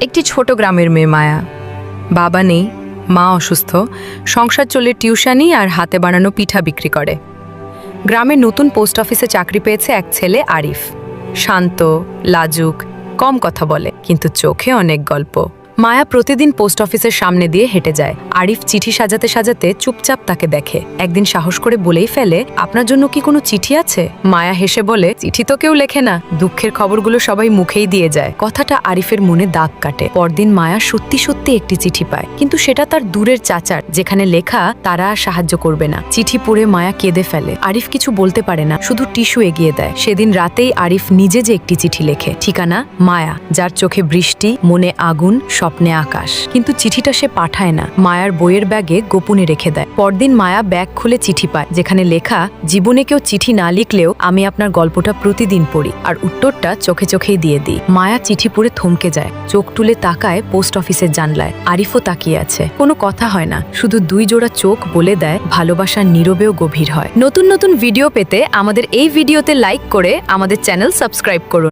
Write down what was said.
একটি ছোট গ্রামের মেয়ে মায়া। বাবা নেই, মা অসুস্থ, সংসার চলে টিউশনি আর হাতে বানানো পিঠা বিক্রি করে। গ্রামের নতুন পোস্ট অফিসে চাকরি পেয়েছে এক ছেলে আরিফ। শান্ত, লাজুক, কম কথা বলে, কিন্তু চোখে অনেক গল্প। মায়া প্রতিদিন পোস্ট অফিসের সামনে দিয়ে হেঁটে যায়। আরিফ চিঠি সাজাতে সাজাতে চুপচাপ তাকে দেখে। একদিন সাহস করে বলেই ফেলে, আপনার জন্য কি কোনো চিঠি আছে? মায়া হেসে বলে, চিঠি তো কেউ লেখে না, দুঃখের খবরগুলো সবাই মুখেই দিয়ে যায়। কথাটা আরিফের মনে দাগ কাটে। পরদিন মায়া সত্যি সত্যি একটি চিঠি পায়, কিন্তু সেটা তার দূরের চাচার, যেখানে লেখা তারা আর সাহায্য করবে না। চিঠি পড়ে মায়া কেঁদে ফেলে। আরিফ কিছু বলতে পারে না, শুধু টিস্যু এগিয়ে দেয়। সেদিন রাতেই আরিফ নিজে যে একটি চিঠি লেখে। ঠিকানা মায়া, যার চোখে বৃষ্টি, মনে আগুন, স্বপ্নে আকাশ। কিন্তু চিঠিটা সে পাঠায় না, মায়ার বইয়ের ব্যাগে গোপনে রেখে দেয়। পরদিন মায়া ব্যাগ খুলে চিঠি পায়, যেখানে লেখা, জীবনে কেউ চিঠি না লিখলেও আমি আপনার গল্পটা প্রতিদিন পড়ি, আর উত্তরটা চোখে চোখেই দিয়ে দিই। মায়া চিঠি পড়ে থমকে যায়, চোখ তুলে তাকায় পোস্ট অফিসের জানলায়। আরিফও তাকিয়ে আছে। কোনো কথা হয় না, শুধু দুই জোড়া চোখ বলে দেয় ভালোবাসার নীরবেও গভীর হয়। নতুন নতুন ভিডিও পেতে আমাদের এই ভিডিওতে লাইক করে আমাদের চ্যানেল সাবস্ক্রাইব করুন।